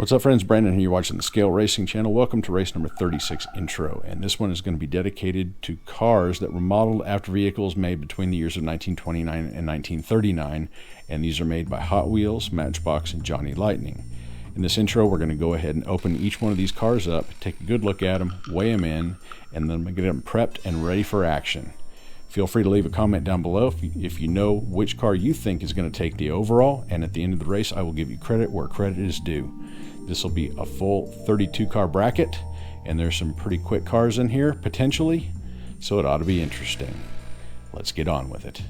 What's up, friends? Brandon here. You're watching the Scale Racing channel. Welcome to race number 36 intro, and this one is going to be dedicated to cars that were modeled after vehicles made between the years of 1929 and 1939, and these are made by Hot Wheels, Matchbox, and Johnny Lightning. In this intro, we're going to go ahead and open each one of these cars up, take a good look at them, weigh them in, and then get them prepped and ready for action. Feel free to leave a comment down below if you know which car you think is going to take the overall, and at the end of the race I will give you credit where credit is due. This will be a full 32 car bracket, and there's some pretty quick cars in here potentially, so it ought to be interesting. Let's get on with it.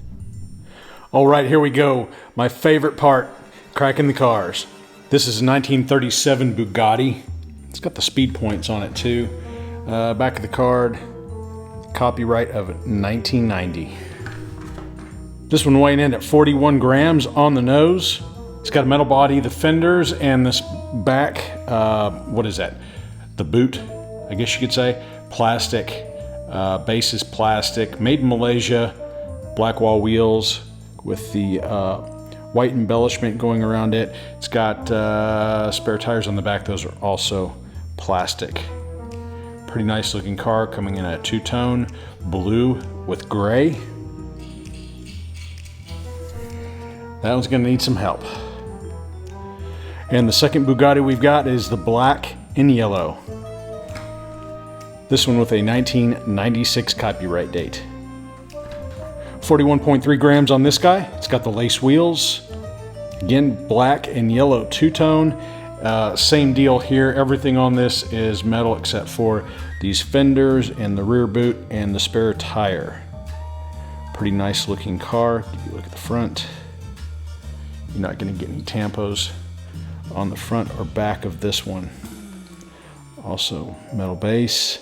All right, here we go. My favorite part, cracking the cars. This is a 1937 Bugatti. It's got the speed points on it too. Back of the card, copyright of 1990. This one weighing in at 41 grams on the nose. It's got a metal body, the fenders, and this back, what is that? The boot, I guess you could say. Plastic, base is plastic, made in Malaysia, black wall wheels with the white embellishment going around it. It's got spare tires on the back. Those are also plastic. Pretty nice looking car, coming in a two-tone blue with gray. That one's gonna need some help. And the second Bugatti we've got is the black and yellow. This one with a 1996 copyright date. 41.3 grams on this guy. It's got the lace wheels. Again, black and yellow two-tone. Same deal here. Everything on this is metal except for these fenders and the rear boot and the spare tire. Pretty nice looking car. Give you a look at the front. You're not going to get any tampos on the front or back of this one. Also metal base.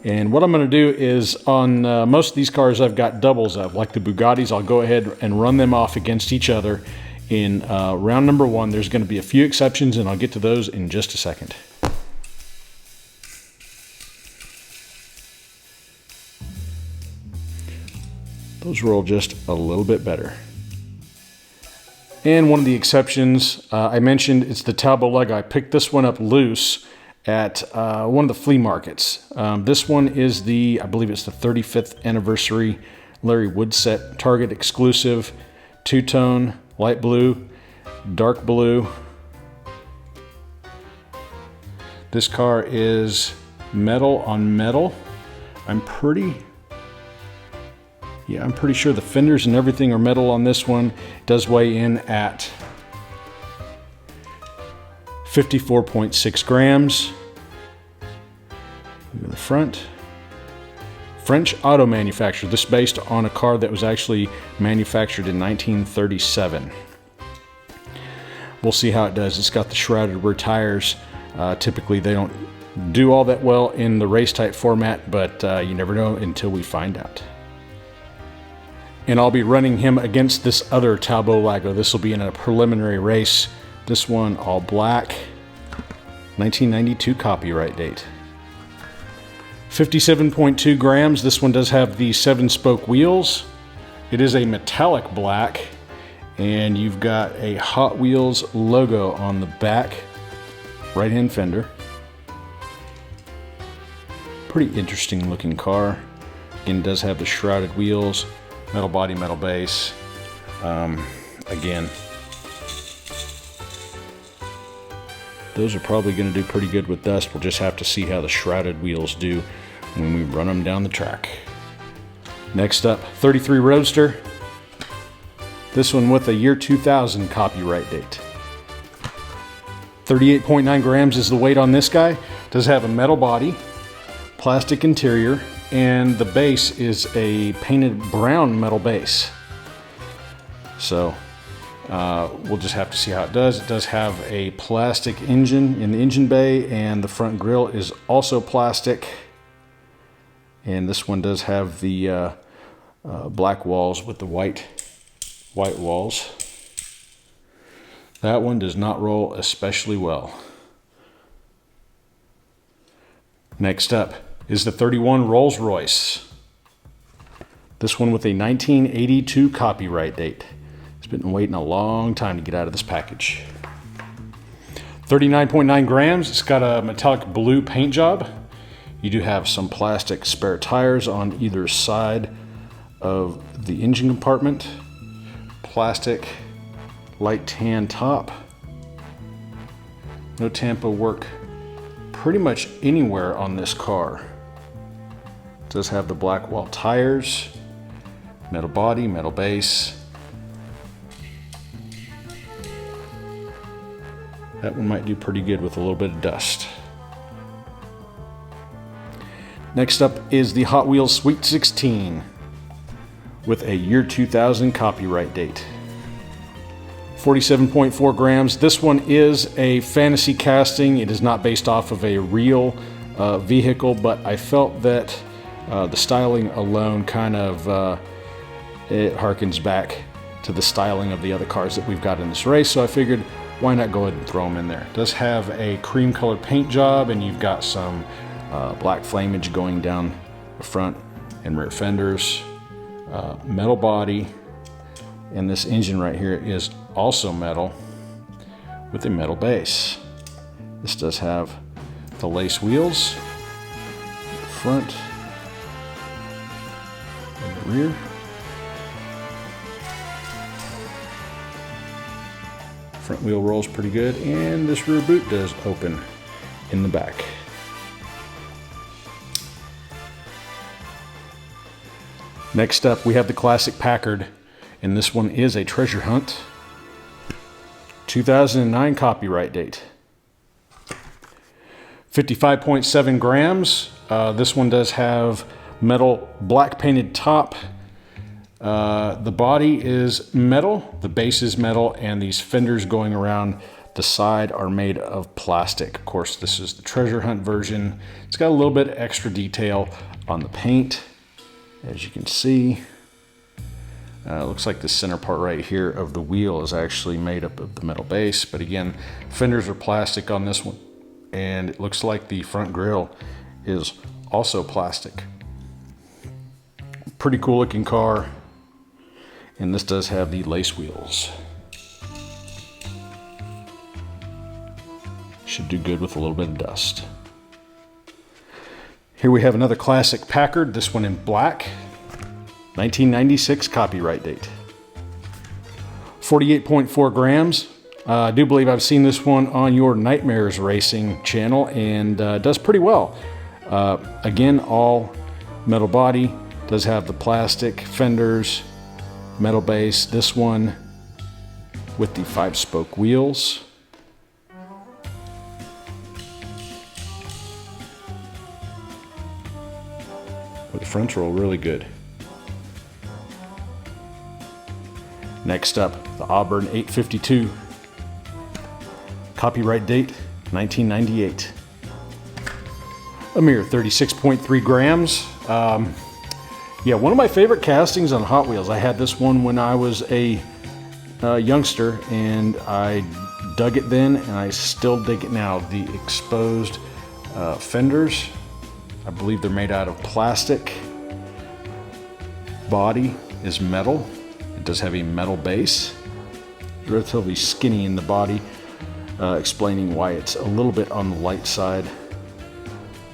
And what I'm going to do is on most of these cars I've got doubles of, like the Bugattis. I'll go ahead and run them off against each other in round number one. There's going to be a few exceptions, and I'll get to those in just a second. Those roll just a little bit better. And one of the exceptions, I mentioned, it's the Talbot leg. I picked this one up loose at one of the flea markets. This one is the, I believe it's the 35th anniversary Larry Woodset Target exclusive, two-tone, light blue, dark blue. This car is metal on metal. I'm pretty sure the fenders and everything are metal on this one. It does weigh in at 54.6 grams. Look at the front. French auto manufacturer. This is based on a car that was actually manufactured in 1937. We'll see how it does. It's got the shrouded rear tires. Typically they don't do all that well in the race type format, but you never know until we find out. And I'll be running him against this other Talbot Lago. This will be in a preliminary race. This one all black, 1992 copyright date. 57.2 grams. This one does have the 7-spoke wheels. It is a metallic black, and you've got a Hot Wheels logo on the back right-hand fender. Pretty interesting looking car. Again, it does have the shrouded wheels. Metal body, metal base. Again, those are probably going to do pretty good with dust. We'll just have to see how the shrouded wheels do when we run them down the track. Next up, 33 Roadster. This one with a year 2000 copyright date. 38.9 grams is the weight on this guy. Does have a metal body, plastic interior, and the base is a painted brown metal base. So we'll just have to see how it does. It does have a plastic engine in the engine bay, and the front grille is also plastic. And this one does have the black walls with the white walls. That one does not roll especially well. Next up is the 31 Rolls-Royce. This one with a 1982 copyright date. It's been waiting a long time to get out of this package. 39.9 grams. It's got a metallic blue paint job. You do have some plastic spare tires on either side of the engine compartment. Plastic light tan top. No tampo work pretty much anywhere on this car. It does have the black wall tires, metal body, metal base. That one might do pretty good with a little bit of dust. Next up is the Hot Wheels Sweet 16 with a year 2000 copyright date. 47.4 grams. This one is a fantasy casting. It is not based off of a real vehicle, but I felt that the styling alone kind of it harkens back to the styling of the other cars that we've got in this race, so I figured why not go ahead and throw them in there. It does have a cream colored paint job, and you've got some black flamage going down the front and rear fenders, metal body, and this engine right here is also metal with a metal base. This does have the lace wheels, front and the rear. Front wheel rolls pretty good, and this rear boot does open in the back. Next up, we have the classic Packard, and this one is a treasure hunt. 2009 copyright date. 55.7 grams. This one does have metal black painted top. The body is metal, the base is metal, and these fenders going around the side are made of plastic. Of course, this is the treasure hunt version. It's got a little bit extra detail on the paint, as you can see. It looks like the center part right here of the wheel is actually made up of the metal base, but again, fenders are plastic on this one, and it looks like the front grille is also plastic. Pretty cool looking car. And this does have the lace wheels. Should do good with a little bit of dust. Here we have another classic Packard, this one in black. 1996 copyright date. 48.4 grams. I do believe I've seen this one on your Nightmares Racing channel, and does pretty well. Again, all metal body. Does have the plastic fenders, metal base. This one with the 5-spoke wheels. With the fronts roll really good. Next up, the Auburn 852. Copyright date 1998. A mere 36.3 grams. Yeah, one of my favorite castings on Hot Wheels. I had this one when I was a youngster, and I dug it then, and I still dig it now. The exposed fenders, I believe they're made out of plastic. Body is metal. It does have a metal base. Relatively skinny in the body, explaining why it's a little bit on the light side.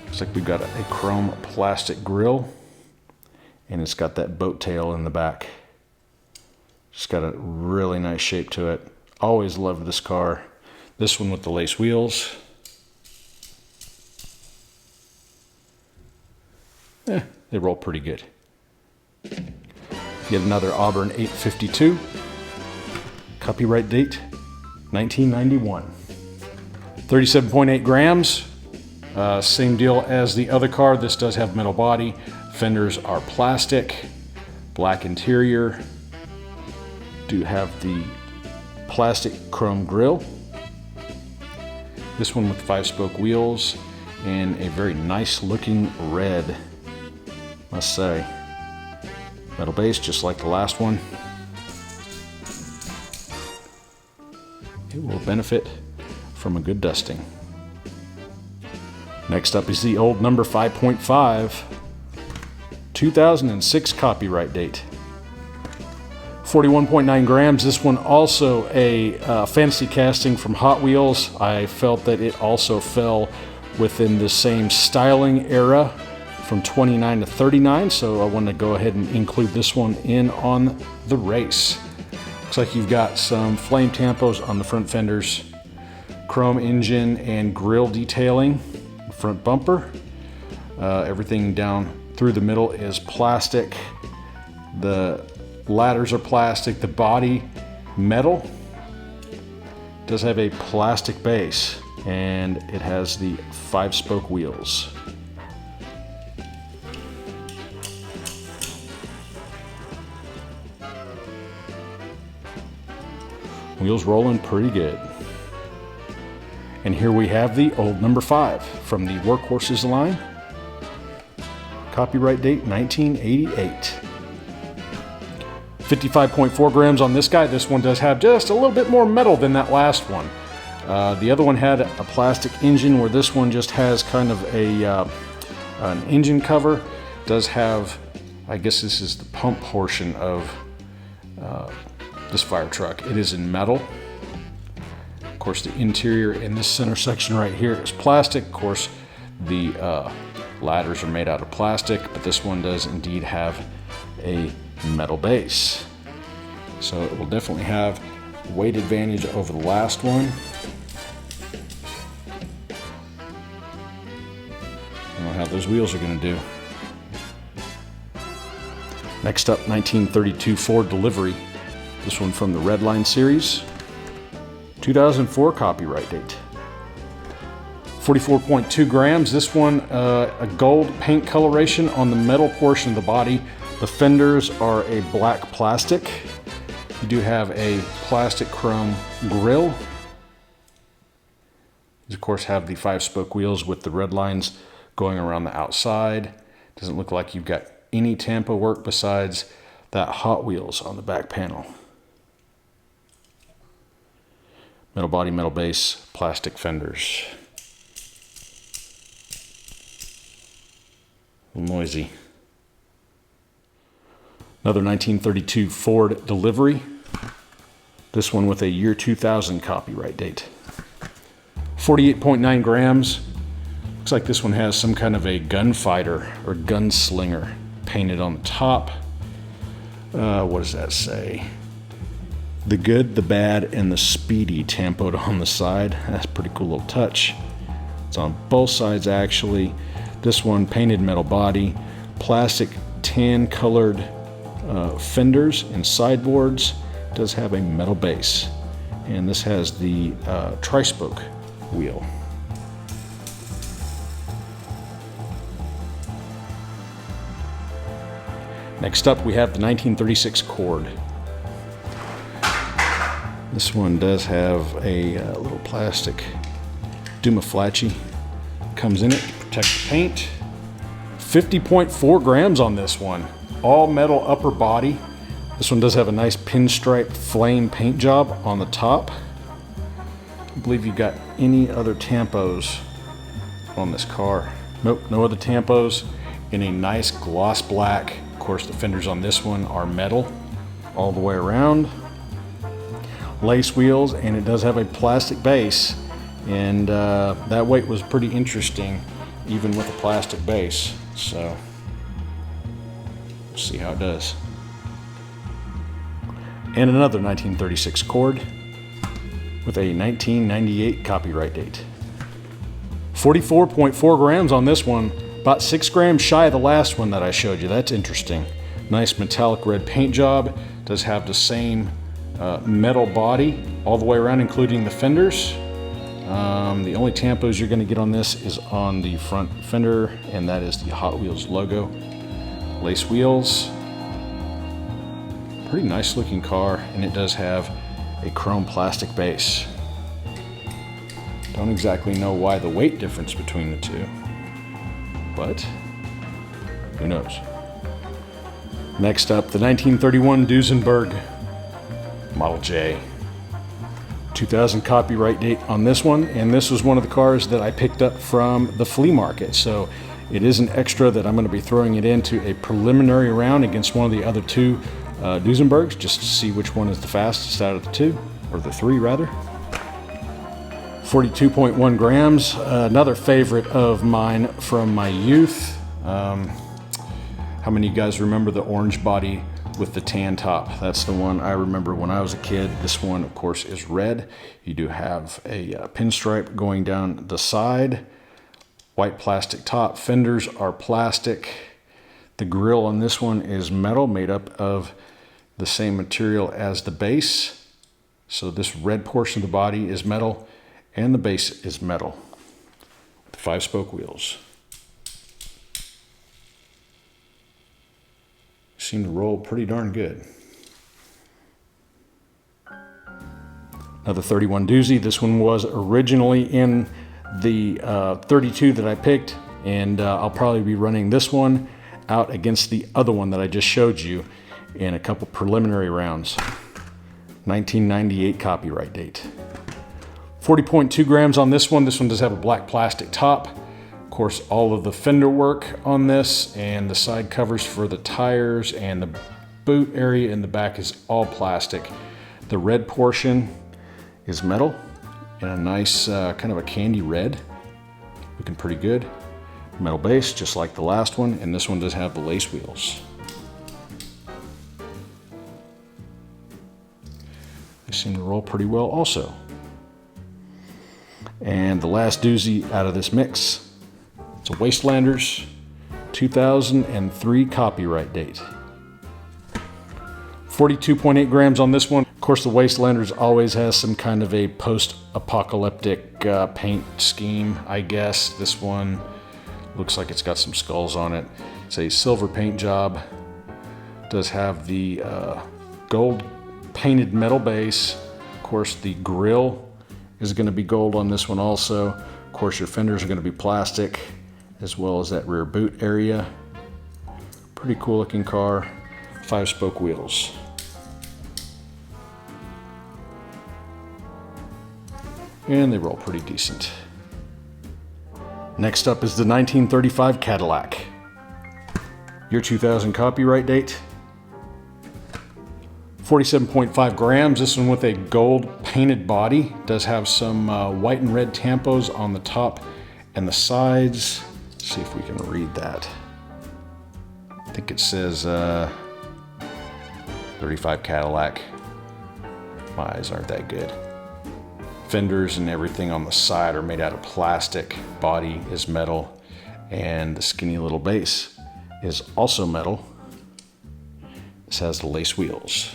Looks like we've got a chrome plastic grille. And it's got that boat tail in the back. It's got a really nice shape to it. Always loved this car. This one with the lace wheels. They roll pretty good. Yet another Auburn 852. Copyright date 1991. 37.8 grams. Same deal as the other car. This does have metal body. Fenders are plastic, black interior. Do have the plastic chrome grille. This one with 5-spoke wheels and a very nice looking red, must say. Metal base, just like the last one. It will benefit from a good dusting. Next up is the old number 5.5. 2006 copyright date. 41.9 grams. This one also a fantasy casting from Hot Wheels. I felt that it also fell within the same styling era from 29 to 39, so I wanted to go ahead and include this one in on the race. Looks like you've got some flame tampos on the front fenders, chrome engine and grille detailing, front bumper. Everything down through the middle is plastic. The ladders are plastic. The body, metal. Does have a plastic base, and it has the 5-spoke wheels. Wheels rolling pretty good. And here we have the old number 5 from the Workhorses line. Copyright date 1988. 55.4 grams on this guy. This one does have just a little bit more metal than that last one. The other one had a plastic engine, where this one just has kind of an engine cover. Does have, I guess this is the pump portion of this fire truck. It is in metal. Of course, the interior in this center section right here is plastic. Of course, the ladders are made out of plastic, but this one does indeed have a metal base. So it will definitely have weight advantage over the last one. I don't know how those wheels are going to do. Next up, 1932 Ford Delivery. This one from the Redline series. 2004 copyright date. 44.2 grams. This one, a gold paint coloration on the metal portion of the body. The fenders are a black plastic. You do have a plastic chrome grille. These, of course, have the 5-spoke wheels with the red lines going around the outside. Doesn't look like you've got any tampo work besides that Hot Wheels on the back panel. Metal body, metal base, plastic fenders. A little noisy. Another 1932 Ford Delivery. This one with a year 2000 copyright date. 48.9 grams. Looks like this one has some kind of a gunfighter or gunslinger painted on the top. What does that say? The Good, the Bad, and the Speedy tampoed on the side. That's a pretty cool little touch. It's on both sides actually. This one painted metal body, plastic tan colored fenders and sideboards. It does have a metal base. And this has the tri-spoke wheel. Next up we have the 1936 Cord. This one does have a little plastic Dumaflachi. Comes in it to protect the paint. 50.4 grams on this one. All metal upper body. This one does have a nice pinstripe flame paint job on the top. I don't believe you got any other tampos on this car. Nope, no other tampos. In a nice gloss black. Of course, the fenders on this one are metal all the way around. Lace wheels, and it does have a plastic base, and that weight was pretty interesting even with a plastic base, so we'll see how it does. And another 1936 Cord with a 1998 copyright date. 44.4 grams on this one, about 6 grams shy of the last one that I showed you. That's interesting. Nice metallic red paint job. Does have the same metal body all the way around, including the fenders. The only tampos you're going to get on this is on the front fender, and that is the Hot Wheels logo. Lace wheels. Pretty nice looking car, and it does have a chrome plastic base. Don't exactly know why the weight difference between the two, but who knows. Next up, the 1931 Duesenberg Model J. 2000 copyright date on this one, and this was one of the cars that I picked up from the flea market, so it is an extra that I'm going to be throwing it into a preliminary round against one of the other two Duesenbergs, just to see which one is the fastest out of the two, or the three rather. 42.1 grams, another favorite of mine from my youth. How many of you guys remember the orange body with the tan top? That's the one I remember when I was a kid. This one, of course, is red. You do have a pinstripe going down the side. White plastic top. Fenders are plastic. The grille on this one is metal, made up of the same material as the base. So this red portion of the body is metal, and the base is metal. 5-spoke wheels. Seem to roll pretty darn good. Another 31 doozy. This one was originally in the 32 that I picked, and I'll probably be running this one out against the other one that I just showed you in a couple preliminary rounds. 1998 copyright date. 40.2 grams on this one. This one does have a black plastic top. Of course, all of the fender work on this and the side covers for the tires and the boot area in the back is all plastic. The red portion is metal in a nice kind of a candy red. Looking pretty good. Metal base, just like the last one, and this one does have the lace wheels. They seem to roll pretty well also. And the last doozy out of this mix, it's a Wastelanders 2003 copyright date. 42.8 grams on this one. Of course, the Wastelanders always has some kind of a post-apocalyptic paint scheme, I guess. This one looks like it's got some skulls on it. It's a silver paint job. Does have the gold painted metal base. Of course, the grille is going to be gold on this one also. Of course, your fenders are going to be plastic, as well as that rear boot area. Pretty cool looking car. 5-spoke wheels. And they roll pretty decent. Next up is the 1935 Cadillac. Year 2000 copyright date. 47.5 grams. This one with a gold painted body. Does have some white and red tampos on the top and the sides. Let's see if we can read that. I think it says 35 Cadillac. My eyes aren't that good. Fenders and everything on the side are made out of plastic. Body is metal, and the skinny little base is also metal. This has the lace wheels.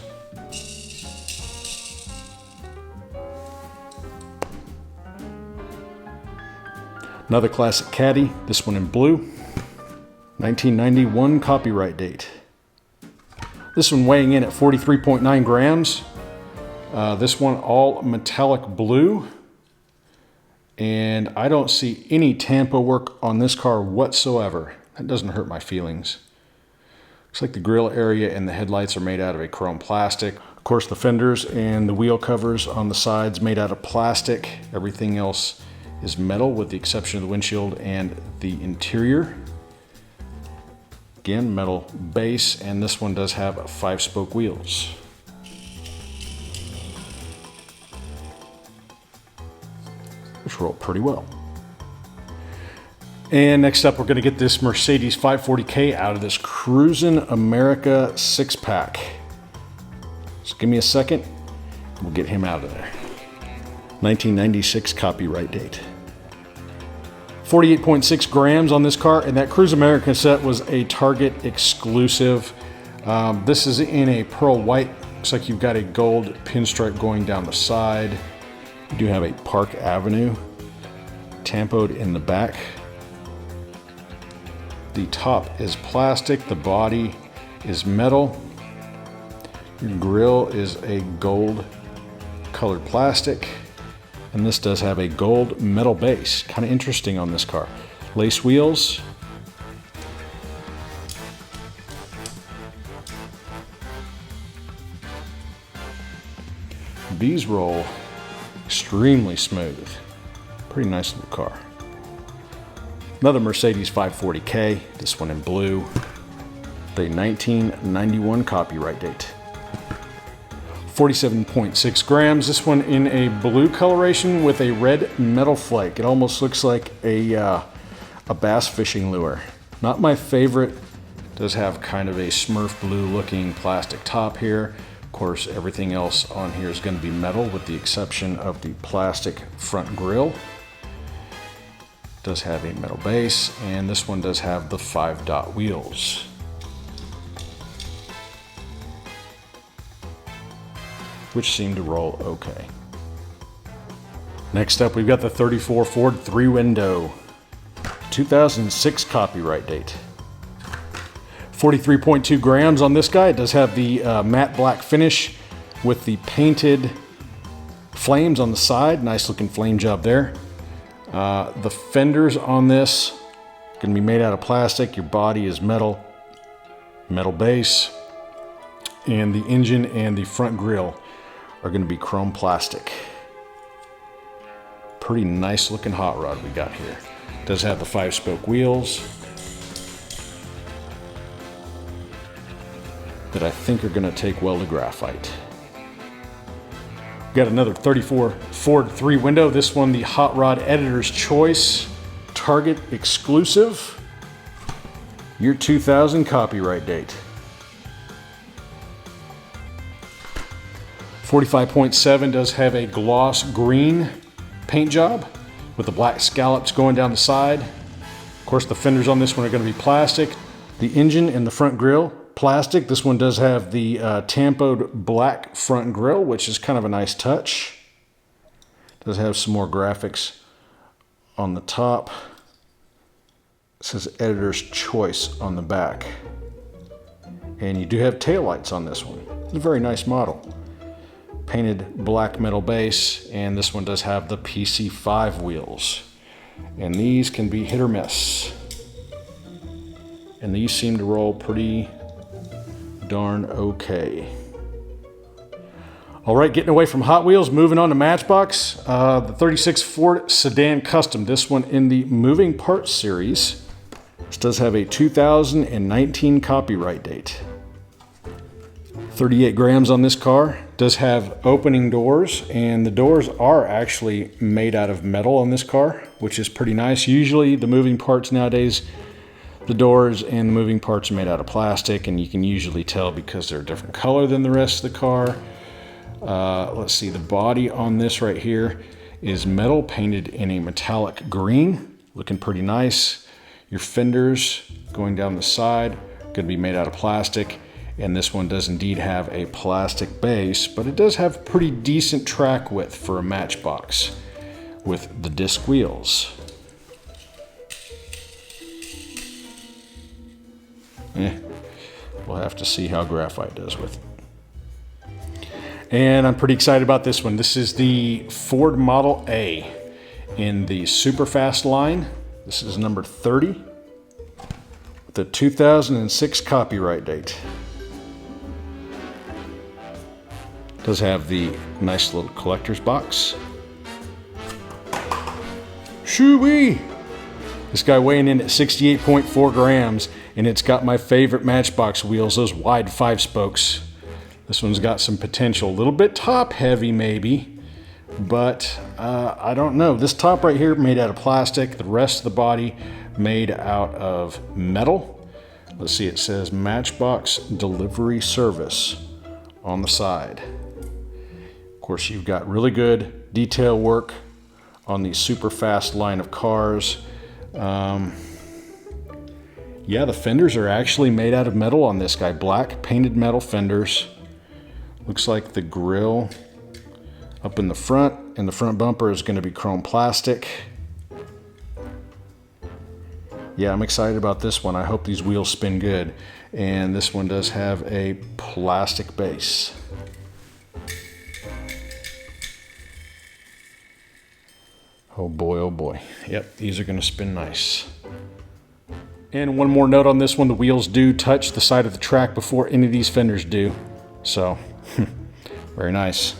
Another classic caddy, this one in blue. 1991 copyright date. This one weighing in at 43.9 grams. This one all metallic blue. And I don't see any tampo work on this car whatsoever. That doesn't hurt my feelings. Looks like the grille area and the headlights are made out of a chrome plastic. Of course, the fenders and the wheel covers on the sides made out of plastic. Everything else is metal with the exception of the windshield and the interior. Again, metal base, and this one does have 5-spoke wheels. Which roll pretty well. And next up, we're going to get this Mercedes 540K out of this Cruisin' America 6-pack. So give me a second, we'll get him out of there. 1996 copyright date. 48.6 grams on this car, and that Cruisin' America set was a Target exclusive. This is in a pearl white. Looks like you've got a gold pinstripe going down the side. You do have a Park Avenue tampoed in the back. The top is plastic, the body is metal. Your grille is a gold colored plastic. And this does have a gold metal base. Kind of interesting on this car. Lace wheels. These roll extremely smooth. Pretty nice little car. Another Mercedes 540K, this one in blue. The 1991 copyright date. 47.6 grams. This one in a blue coloration with a red metal flake. It almost looks like a bass fishing lure. Not my favorite. Does have kind of a Smurf blue looking plastic top here. Of course, everything else on here is going to be metal with the exception of the plastic front grille. Does have a metal base, and this one does have the 5-dot wheels. Which seem to roll okay. Next up, we've got the 34 Ford 3-window. 2006 copyright date. 43.2 grams on this guy. It does have the matte black finish with the painted flames on the side. Nice looking flame job there. The fenders on this are going to be made out of plastic. Your body is metal base. And the engine and the front grille are going to be chrome plastic. Pretty nice looking hot rod we got here. Does have the 5-spoke wheels that I think are going to take well to graphite. Got another 34 Ford 3-window. This one, the Hot Rod Editor's Choice, Target exclusive. Year 2000 copyright date. 45.7 does have a gloss green paint job with the black scallops going down the side. Of course, the fenders on this one are going to be plastic. The engine and the front grille, plastic. This one does have the tampoed black front grille, which is kind of a nice touch. Does have some more graphics on the top. It says Editor's Choice on the back. And you do have taillights on this one. It's a very nice model. Painted black metal base, and this one does have the PC5 wheels. And these can be hit or miss. And these seem to roll pretty darn okay. All right, getting away from Hot Wheels, moving on to Matchbox. The 36 Ford Sedan Custom, this one in the Moving Parts series. This does have a 2019 copyright date. 38 grams on this car. Does have opening doors, and the doors are actually made out of metal on this car, which is pretty nice. Usually the moving parts nowadays, the doors and the moving parts are made out of plastic, and you can usually tell because they're a different color than the rest of the car. Let's see, the body on this right here is metal painted in a metallic green, looking pretty nice. Your fenders going down the side are going to be made out of plastic. And this one does indeed have a plastic base, but it does have pretty decent track width for a Matchbox with the disc wheels. We'll have to see how graphite does with it. And I'm pretty excited about this one. This is the Ford Model A in the Superfast line. This is number 30 with the 2006 copyright date. Does have the nice little collector's box. Shoo-wee! This guy weighing in at 68.4 grams, and it's got my favorite Matchbox wheels, those wide 5-spokes. This one's got some potential. A little bit top heavy maybe, but I don't know. This top right here made out of plastic. The rest of the body made out of metal. Let's see, it says Matchbox Delivery Service on the side. Of course, you've got really good detail work on the Superfast line of cars. Yeah, the fenders are actually made out of metal on this guy. Black painted metal fenders. Looks like the grille up in the front and the front bumper is going to be chrome plastic. Yeah, I'm excited about this one. I hope these wheels spin good. And this one does have a plastic base. Oh boy, oh boy. Yep, these are going to spin nice. And one more note on this one, the wheels do touch the side of the track before any of these fenders do. So, very nice.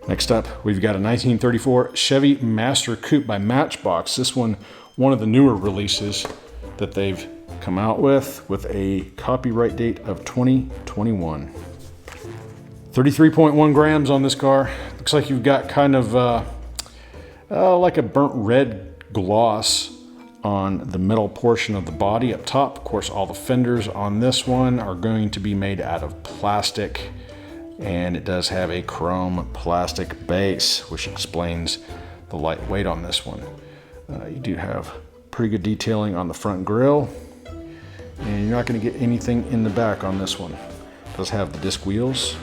Next up, we've got a 1934 Chevy Master Coupe by Matchbox. This one of the newer releases that they've come out with a copyright date of 2021. 33.1 grams on this car. Looks like you've got kind of like a burnt red gloss on the metal portion of the body up top. Of course, all the fenders on this one are going to be made out of plastic, and it does have a chrome plastic base, which explains the light weight on this one. You do have pretty good detailing on the front grille, and you're not going to get anything in the back on this one. It does have the disc wheels.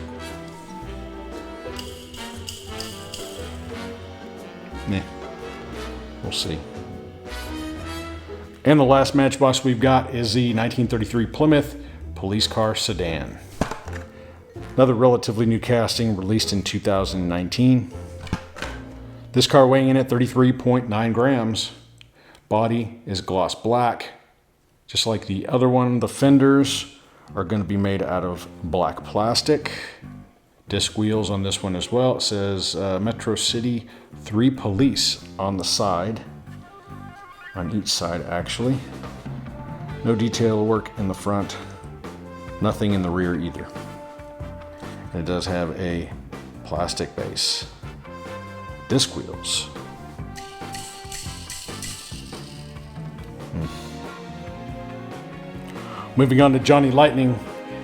We'll see. And the last Matchbox we've got is the 1933 Plymouth police car sedan. Another relatively new casting, released in 2019. This car weighing in at 33.9 grams. Body is gloss black. Just like the other one, the fenders are going to be made out of black plastic. Disc wheels on this one as well. It says Metro City 3 Police on the side. On each side, actually. No detail work in the front. Nothing in the rear either. And it does have a plastic base. Disc wheels. Moving on to Johnny Lightning,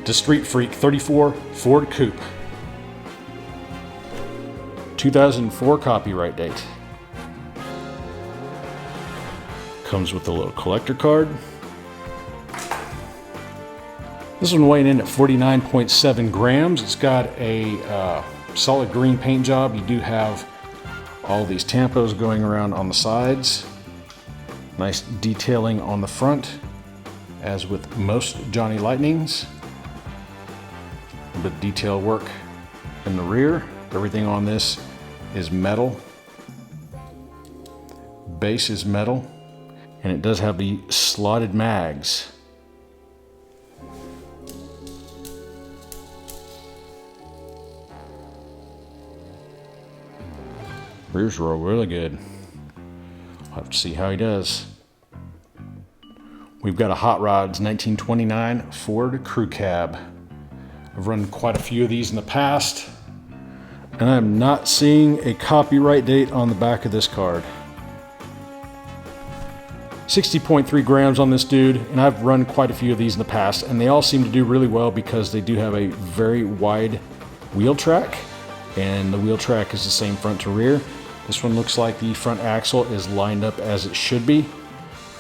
to Street Freak 34 Ford Coupe. 2004 copyright date. Comes with a little collector card. This one weighing in at 49.7 grams. It's got a solid green paint job. You do have all these tampos going around on the sides. Nice detailing on the front, as with most Johnny Lightnings. A bit of detail work in the rear. Everything on this is metal. Base is metal. And it does have the slotted mags. Rears roll really good. I'll have to see how he does. We've got a Hot Rods 1929 Ford Crew Cab. I've run quite a few of these in the past, and I'm not seeing a copyright date on the back of this card. 60.3 grams on this dude, and I've run quite a few of these in the past, and they all seem to do really well because they do have a very wide wheel track, and the wheel track is the same front to rear. This one looks like the front axle is lined up as it should be.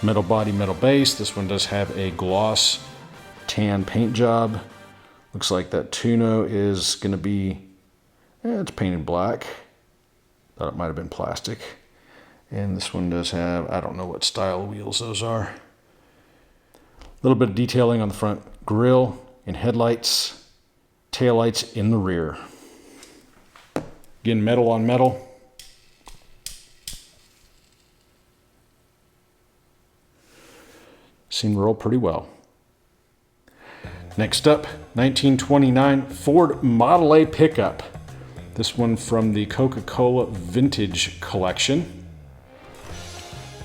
Metal body, metal base. This one does have a gloss tan paint job. Looks like that tuno is going to be, it's painted black. Thought it might have been plastic. And this one does have, I don't know what style wheels those are. A little bit of detailing on the front grille and headlights. Taillights in the rear. Again, metal on metal. Seem to roll pretty well. Next up, 1929 Ford Model A pickup. This one from the Coca-Cola Vintage Collection.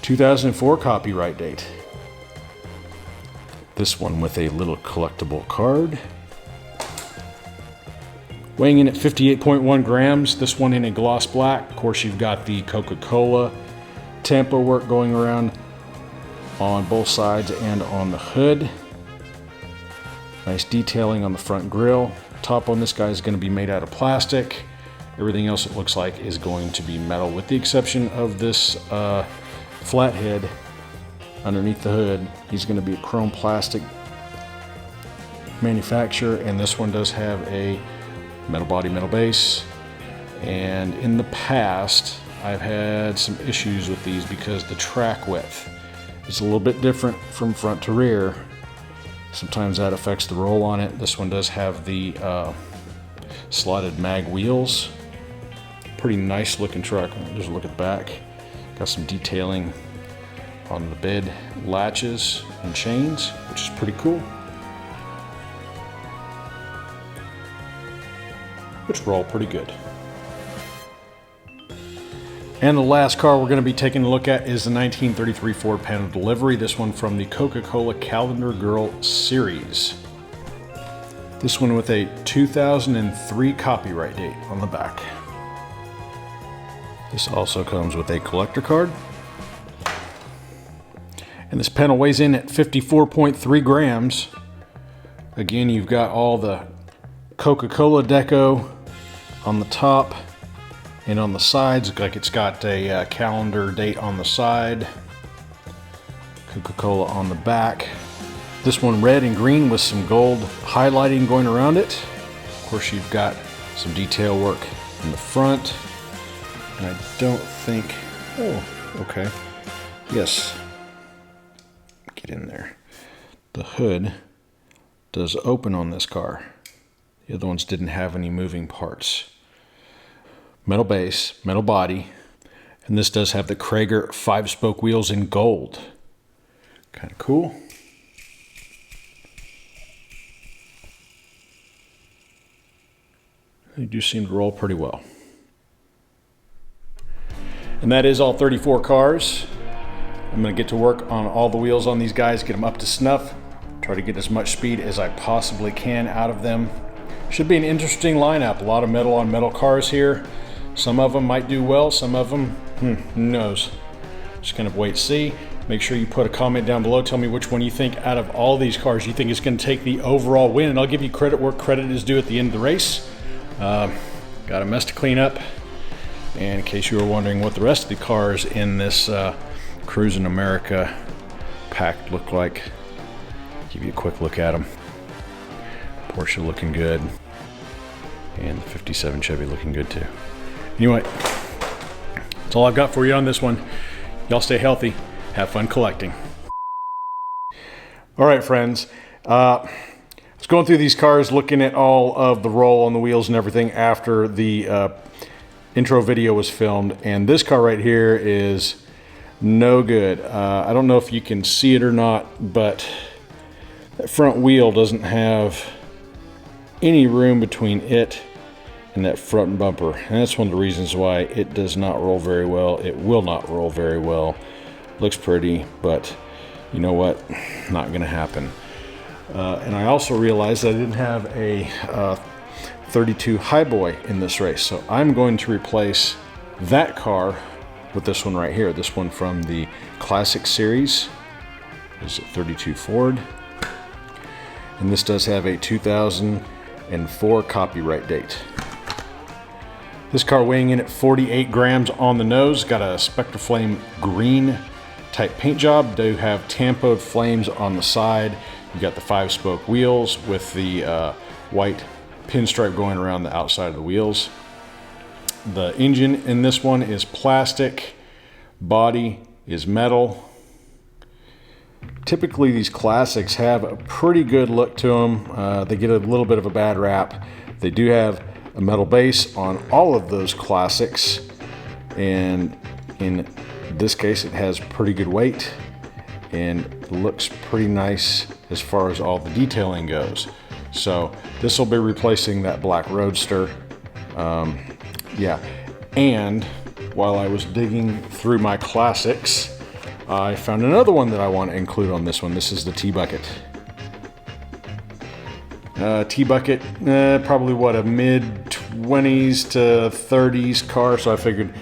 2004 copyright date. This one with a little collectible card. Weighing in at 58.1 grams. This one in a gloss black. Of course, you've got the Coca-Cola tampo work going around on both sides and on the hood. Nice detailing on the front grille. Top on this guy is going to be made out of plastic. Everything else, it looks like, is going to be metal, with the exception of this flathead underneath the hood. He's going to be a chrome plastic manufacturer, and this one does have a metal body, metal base. And in the past, I've had some issues with these because the track width is a little bit different from front to rear. Sometimes that affects the roll on it. This one does have the slotted mag wheels. Pretty nice looking truck. Just look at the back. Got some detailing on the bed latches and chains, which is pretty cool. Which roll pretty good. And the last car we're going to be taking a look at is the 1933 Ford Panel Delivery. This one from the Coca-Cola Calendar Girl series. This one with a 2003 copyright date on the back. This also comes with a collector card. And this panel weighs in at 54.3 grams. Again, you've got all the Coca-Cola deco on the top and on the sides. Looks like it's got a calendar date on the side. Coca-Cola on the back. This one red and green with some gold highlighting going around it. Of course, you've got some detail work in the front. And I don't think, oh, okay. Yes, get in there. The hood does open on this car. The other ones didn't have any moving parts. Metal base, metal body, and this does have the Krager 5-spoke wheels in gold. Kind of cool. They do seem to roll pretty well. And that is all 34 cars. I'm going to get to work on all the wheels on these guys, get them up to snuff, try to get as much speed as I possibly can out of them. Should be an interesting lineup. A lot of metal on metal cars here. Some of them might do well, some of them, who knows. Just kind of wait and see. Make sure you put a comment down below. Tell me which one you think out of all these cars you think is going to take the overall win. And I'll give you credit where credit is due at the end of the race. Got a mess to clean up. And in case you were wondering what the rest of the cars in this Cruising America pack look like, give you a quick look at them. Porsche looking good. And the 57 Chevy looking good too. Anyway, that's all I've got for you on this one. Y'all stay healthy. Have fun collecting. All right, friends. I was going through these cars, looking at all of the roll on the wheels and everything after the intro video was filmed. And this car right here is no good. I don't know if you can see it or not, but that front wheel doesn't have any room between it and that front bumper, and that's one of the reasons why it does not roll very well. It will not roll very well. Looks pretty, but you know what? Not gonna happen. And I also realized that I didn't have a 32 Highboy in this race, so I'm going to replace that car with this one right here. This one from the Classic Series. This is a 32 Ford, and this does have a 2004 copyright date. This car weighing in at 48 grams on the nose, got a Spectraflame green type paint job. Do have tampoed flames on the side. You got the 5-spoke wheels with the white pinstripe going around the outside of the wheels. The engine in this one is plastic, body is metal. Typically these classics have a pretty good look to them. They get a little bit of a bad rap. They do have a metal base on all of those classics, and in this case it has pretty good weight and looks pretty nice as far as all the detailing goes. So this will be replacing that black Roadster. Yeah, and while I was digging through my classics, I found another one that I want to include on this one. This is the T-Bucket. T-Bucket, probably what, a mid-20s to 30s car, so I figured,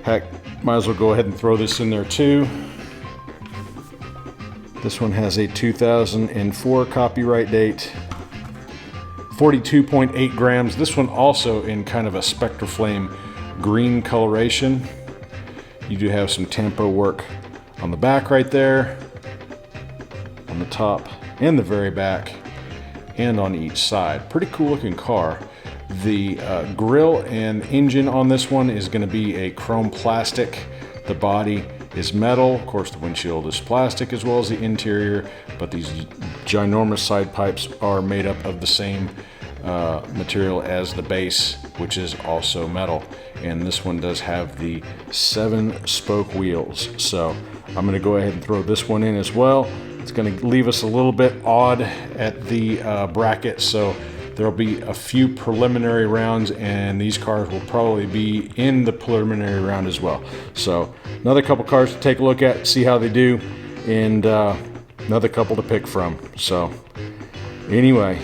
heck, might as well go ahead and throw this in there too. This one has a 2004 copyright date, 42.8 grams. This one also in kind of a Spectraflame green coloration. You do have some tampo work on the back right there, on the top and the very back, and on each side. Pretty cool looking car. The grille and engine on this one is going to be a chrome plastic. The body is metal. Of course, the windshield is plastic as well as the interior, but these ginormous side pipes are made up of the same material as the base, which is also metal. And this one does have the 7-spoke wheels. So I'm going to go ahead and throw this one in as well. It's going to leave us a little bit odd at the bracket, so there'll be a few preliminary rounds, and these cars will probably be in the preliminary round as well. So another couple cars to take a look at, see how they do, and another couple to pick from. So anyway,